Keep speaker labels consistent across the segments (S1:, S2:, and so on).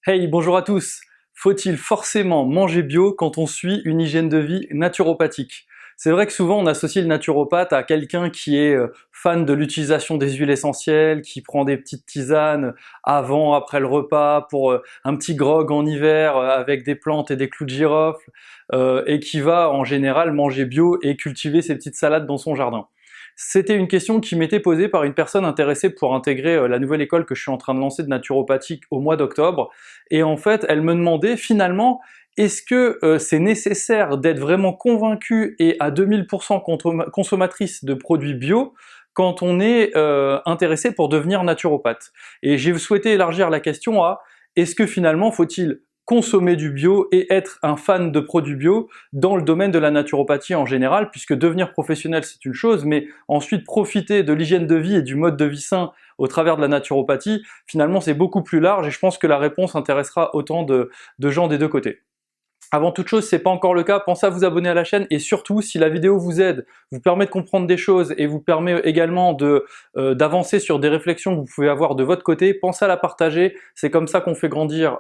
S1: Hey, bonjour à tous! Faut-il forcément manger bio quand on suit une hygiène de vie naturopathique? C'est vrai que souvent on associe le naturopathe à quelqu'un qui est fan de l'utilisation des huiles essentielles, qui prend des petites tisanes avant, après le repas, pour un petit grog en hiver avec des plantes et des clous de girofle, et qui va en général manger bio et cultiver ses petites salades dans son jardin. C'était une question qui m'était posée par une personne intéressée pour intégrer la nouvelle école que je suis en train de lancer de naturopathie au mois d'octobre. Et en fait, elle me demandait finalement, est-ce que c'est nécessaire d'être vraiment convaincu et à 2000% consommatrice de produits bio quand on est intéressé pour devenir naturopathe? Et j'ai souhaité élargir la question à, est-ce que finalement faut-il consommer du bio et être un fan de produits bio dans le domaine de la naturopathie en général, puisque devenir professionnel c'est une chose, mais ensuite profiter de l'hygiène de vie et du mode de vie sain au travers de la naturopathie, finalement c'est beaucoup plus large et je pense que la réponse intéressera autant de gens des deux côtés. Avant toute chose, si c'est pas encore le cas, pensez à vous abonner à la chaîne et surtout, si la vidéo vous aide, vous permet de comprendre des choses et vous permet également d'avancer sur des réflexions que vous pouvez avoir de votre côté, pensez à la partager. C'est comme ça qu'on fait grandir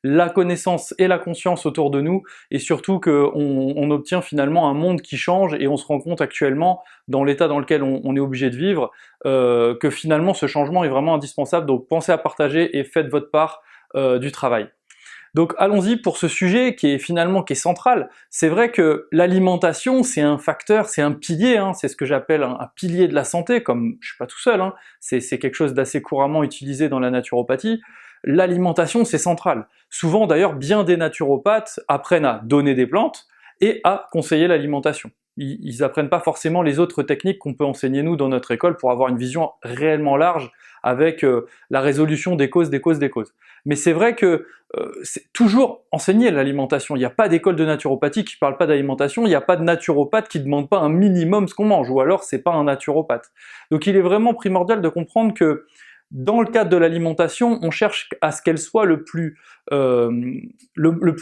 S1: la connaissance et la conscience autour de nous et surtout qu'on obtient finalement un monde qui change et on se rend compte actuellement, dans l'état dans lequel on est obligé de vivre, que finalement ce changement est vraiment indispensable. Donc pensez à partager et faites votre part du travail. Donc allons-y pour ce sujet qui est central. C'est vrai que l'alimentation c'est un facteur, c'est un pilier, hein, c'est ce que j'appelle un pilier de la santé, comme je suis pas tout seul, hein, c'est quelque chose d'assez couramment utilisé dans la naturopathie. L'alimentation c'est central. Souvent d'ailleurs bien des naturopathes apprennent à donner des plantes et à conseiller l'alimentation. Ils apprennent pas forcément les autres techniques qu'on peut enseigner nous dans notre école pour avoir une vision réellement large avec la résolution des causes. Mais c'est vrai que c'est toujours enseigner l'alimentation. Il n'y a pas d'école de naturopathie qui parle pas d'alimentation, il n'y a pas de naturopathe qui demande pas un minimum ce qu'on mange, ou alors c'est pas un naturopathe. Donc il est vraiment primordial de comprendre que dans le cadre de l'alimentation, on cherche à ce qu'elle soit le plus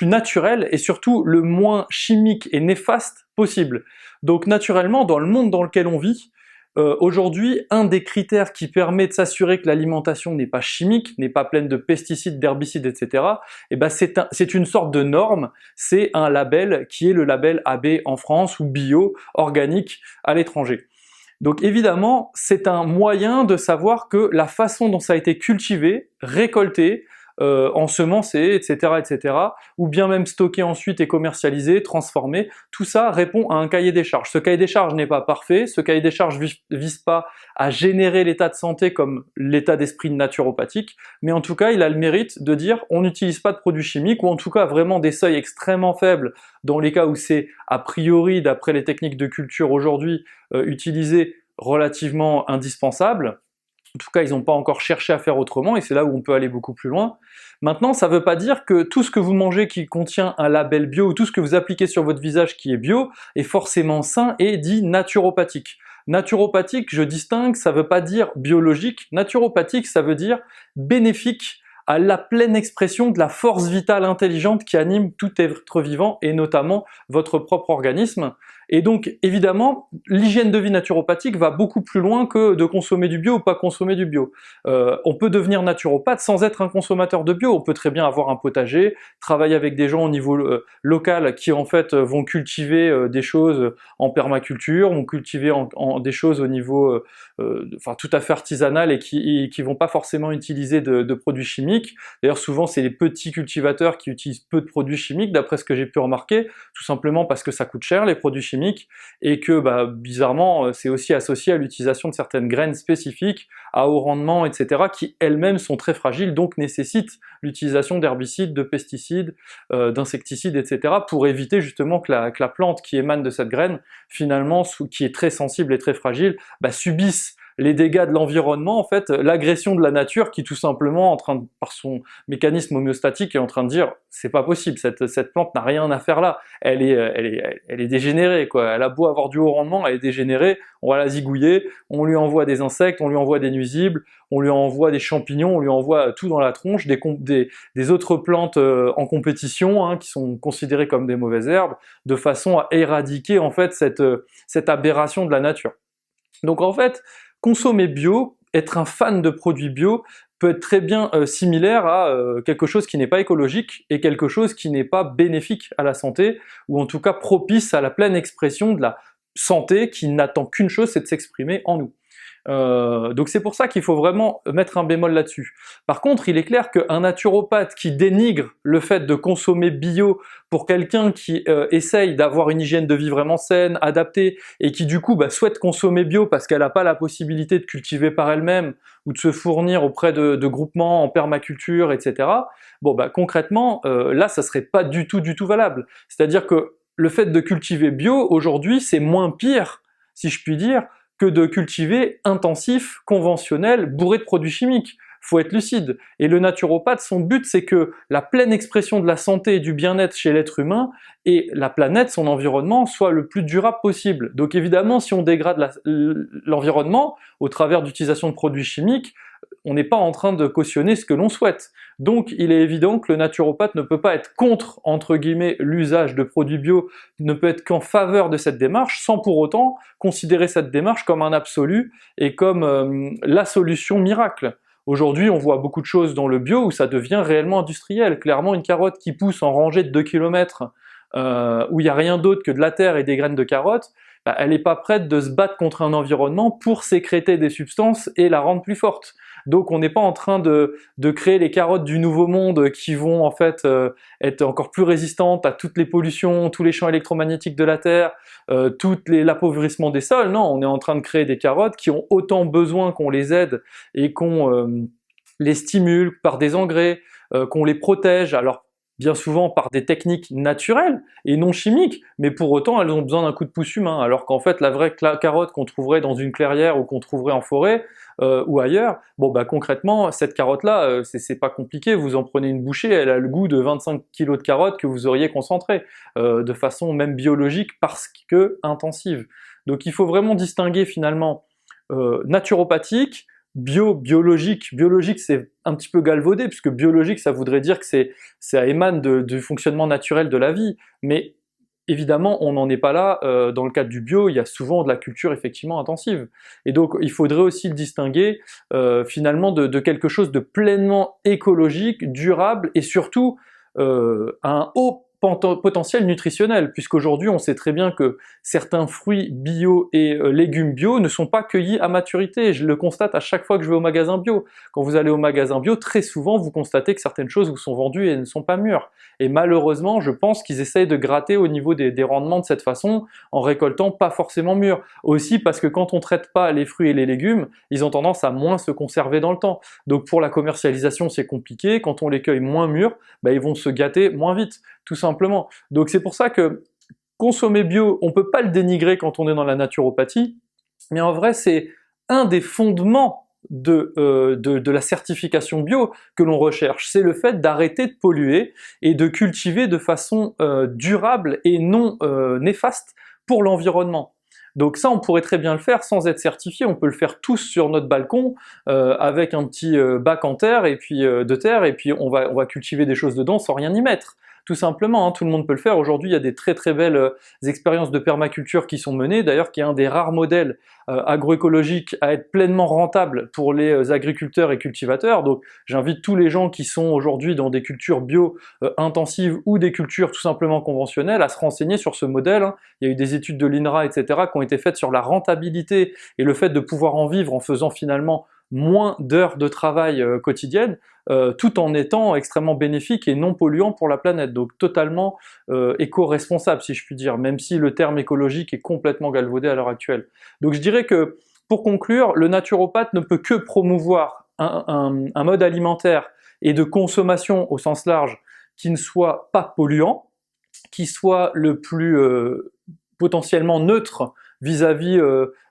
S1: naturel et surtout le moins chimique et néfaste possible. Donc naturellement, dans le monde dans lequel on vit, aujourd'hui, un des critères qui permet de s'assurer que l'alimentation n'est pas chimique, n'est pas pleine de pesticides, d'herbicides, etc., eh ben c'est une sorte de norme, c'est un label qui est le label AB en France ou bio, organique à l'étranger. Donc évidemment, c'est un moyen de savoir que la façon dont ça a été cultivé, récolté, ensemencé, etc., ou bien même stocké ensuite et commercialisé, transformé, tout ça répond à un cahier des charges. Ce cahier des charges n'est pas parfait, ce cahier des charges vise pas à générer l'état de santé comme l'état d'esprit naturopathique, mais en tout cas il a le mérite de dire on n'utilise pas de produits chimiques, ou en tout cas vraiment des seuils extrêmement faibles dans les cas où c'est a priori, d'après les techniques de culture aujourd'hui, utilisé relativement indispensable. En tout cas, ils n'ont pas encore cherché à faire autrement et c'est là où on peut aller beaucoup plus loin. Maintenant, ça ne veut pas dire que tout ce que vous mangez qui contient un label bio ou tout ce que vous appliquez sur votre visage qui est bio est forcément sain et dit naturopathique. Naturopathique, je distingue, ça ne veut pas dire biologique. Naturopathique, ça veut dire bénéfique à la pleine expression de la force vitale intelligente qui anime tout être vivant et notamment votre propre organisme. Et donc évidemment, l'hygiène de vie naturopathique va beaucoup plus loin que de consommer du bio ou pas consommer du bio. On peut devenir naturopathe sans être un consommateur de bio, on peut très bien avoir un potager, travailler avec des gens au niveau local qui en fait vont cultiver des choses en permaculture, vont cultiver des choses au niveau enfin tout à fait artisanal et qui vont pas forcément utiliser de produits chimiques. D'ailleurs souvent c'est les petits cultivateurs qui utilisent peu de produits chimiques d'après ce que j'ai pu remarquer, tout simplement parce que ça coûte cher les produits chimiques et que bizarrement c'est aussi associé à l'utilisation de certaines graines spécifiques à haut rendement, etc., qui elles-mêmes sont très fragiles, donc nécessitent l'utilisation d'herbicides, de pesticides, d'insecticides, etc., pour éviter justement que la plante qui émane de cette graine, finalement, qui est très sensible et très fragile, subisse les dégâts de l'environnement, en fait, l'agression de la nature qui tout simplement, par son mécanisme homéostatique, est en train de dire c'est pas possible, cette plante n'a rien à faire là, elle est dégénérée, quoi. Elle a beau avoir du haut rendement, elle est dégénérée, on va la zigouiller, on lui envoie des insectes, on lui envoie des nuisibles, on lui envoie des champignons, on lui envoie tout dans la tronche, des autres plantes en compétition, hein, qui sont considérées comme des mauvaises herbes, de façon à éradiquer en fait cette aberration de la nature. Donc en fait, consommer bio, être un fan de produits bio, peut être très bien similaire à quelque chose qui n'est pas écologique et quelque chose qui n'est pas bénéfique à la santé, ou en tout cas propice à la pleine expression de la santé qui n'attend qu'une chose, c'est de s'exprimer en nous. Donc c'est pour ça qu'il faut vraiment mettre un bémol là-dessus. Par contre, il est clair qu'un naturopathe qui dénigre le fait de consommer bio pour quelqu'un qui essaye d'avoir une hygiène de vie vraiment saine, adaptée, et qui du coup souhaite consommer bio parce qu'elle n'a pas la possibilité de cultiver par elle-même ou de se fournir auprès de groupements en permaculture, etc. Bon concrètement, là ça serait pas du tout valable. C'est-à-dire que le fait de cultiver bio aujourd'hui c'est moins pire, si je puis dire, que de cultiver intensif, conventionnel, bourré de produits chimiques. Faut être lucide. Et le naturopathe, son but, c'est que la pleine expression de la santé et du bien-être chez l'être humain et la planète, son environnement, soit le plus durable possible. Donc évidemment, si on dégrade l'environnement au travers d'utilisation de produits chimiques, on n'est pas en train de cautionner ce que l'on souhaite. Donc il est évident que le naturopathe ne peut pas être contre, entre guillemets, l'usage de produits bio, ne peut être qu'en faveur de cette démarche, sans pour autant considérer cette démarche comme un absolu et comme la solution miracle. Aujourd'hui, on voit beaucoup de choses dans le bio où ça devient réellement industriel. Clairement, une carotte qui pousse en rangée de 2 km, où il n'y a rien d'autre que de la terre et des graines de carottes, elle n'est pas prête de se battre contre un environnement pour sécréter des substances et la rendre plus forte. Donc on n'est pas en train de créer les carottes du nouveau monde qui vont en fait être encore plus résistantes à toutes les pollutions, tous les champs électromagnétiques de la Terre, l'appauvrissement des sols. Non, on est en train de créer des carottes qui ont autant besoin qu'on les aide et qu'on les stimule par des engrais, qu'on les protège. Alors bien souvent par des techniques naturelles et non chimiques, mais pour autant elles ont besoin d'un coup de pouce humain, alors qu'en fait la vraie carotte qu'on trouverait dans une clairière ou qu'on trouverait en forêt ou ailleurs, concrètement cette carotte là, c'est pas compliqué, vous en prenez une bouchée, elle a le goût de 25 kg de carottes que vous auriez concentré, de façon même biologique parce que intensive. Donc il faut vraiment distinguer finalement naturopathique, biologique c'est un petit peu galvaudé, puisque biologique ça voudrait dire que ça émane du fonctionnement naturel de la vie, mais évidemment on n'en est pas là, dans le cadre du bio il y a souvent de la culture effectivement intensive, et donc il faudrait aussi le distinguer finalement de quelque chose de pleinement écologique, durable, et surtout à un haut potentiel nutritionnel, puisqu'aujourd'hui on sait très bien que certains fruits bio et légumes bio ne sont pas cueillis à maturité. Je le constate à chaque fois que je vais au magasin bio. Quand vous allez au magasin bio, très souvent vous constatez que certaines choses vous sont vendues et ne sont pas mûres. Et malheureusement, je pense qu'ils essayent de gratter au niveau des rendements de cette façon, en récoltant pas forcément mûrs. Aussi parce que quand on traite pas les fruits et les légumes, ils ont tendance à moins se conserver dans le temps. Donc pour la commercialisation c'est compliqué, quand on les cueille moins mûrs, ils vont se gâter moins vite, tout simplement. Donc c'est pour ça que consommer bio, on peut pas le dénigrer quand on est dans la naturopathie, mais en vrai c'est un des fondements de la certification bio que l'on recherche, c'est le fait d'arrêter de polluer et de cultiver de façon durable et non néfaste pour l'environnement. Donc ça, on pourrait très bien le faire sans être certifié, on peut le faire tous sur notre balcon avec un petit bac en terre et puis on va cultiver des choses dedans sans rien y mettre. Tout simplement, hein, tout le monde peut le faire. Aujourd'hui, il y a des très belles expériences de permaculture qui sont menées, d'ailleurs qui est un des rares modèles agroécologiques à être pleinement rentable pour les agriculteurs et cultivateurs. Donc j'invite tous les gens qui sont aujourd'hui dans des cultures bio intensives ou des cultures tout simplement conventionnelles à se renseigner sur ce modèle, hein. Il y a eu des études de l'INRA, etc. qui ont été faites sur la rentabilité et le fait de pouvoir en vivre en faisant finalement moins d'heures de travail quotidiennes, tout en étant extrêmement bénéfique et non polluant pour la planète, donc totalement éco-responsable si je puis dire, même si le terme écologique est complètement galvaudé à l'heure actuelle. Donc je dirais que, pour conclure, le naturopathe ne peut que promouvoir un mode alimentaire et de consommation au sens large qui ne soit pas polluant, qui soit le plus potentiellement neutre vis-à-vis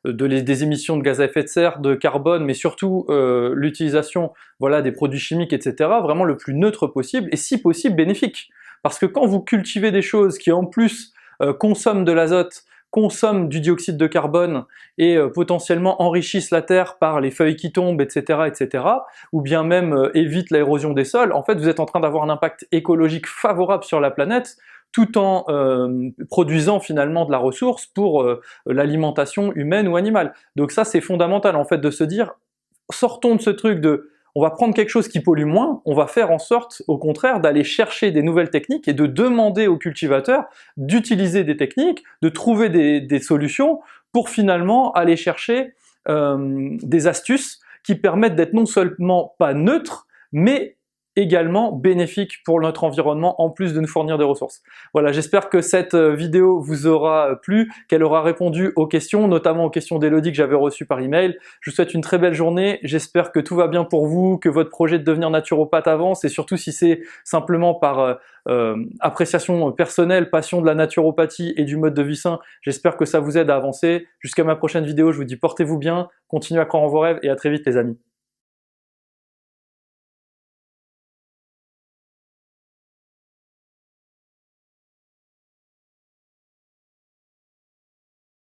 S1: des émissions de gaz à effet de serre, de carbone, mais surtout l'utilisation des produits chimiques, etc., vraiment le plus neutre possible, et si possible bénéfique. Parce que quand vous cultivez des choses qui en plus consomment de l'azote, consomment du dioxyde de carbone et potentiellement enrichissent la terre par les feuilles qui tombent, etc., ou bien même évitent l'érosion des sols, en fait vous êtes en train d'avoir un impact écologique favorable sur la planète, tout en produisant finalement de la ressource pour l'alimentation humaine ou animale. Donc ça c'est fondamental en fait de se dire, sortons de ce truc de on va prendre quelque chose qui pollue moins, on va faire en sorte, au contraire, d'aller chercher des nouvelles techniques et de demander aux cultivateurs d'utiliser des techniques, de trouver des solutions pour finalement aller chercher des astuces qui permettent d'être non seulement pas neutres, mais également bénéfiques pour notre environnement, en plus de nous fournir des ressources. Voilà, j'espère que cette vidéo vous aura plu, qu'elle aura répondu aux questions, notamment aux questions d'Elodie que j'avais reçues par email. Je vous souhaite une très belle journée, j'espère que tout va bien pour vous, que votre projet de devenir naturopathe avance, et surtout si c'est simplement par appréciation personnelle, passion de la naturopathie et du mode de vie sain, j'espère que ça vous aide à avancer. Jusqu'à ma prochaine vidéo, je vous dis portez-vous bien, continuez à croire en vos rêves et à très vite les amis.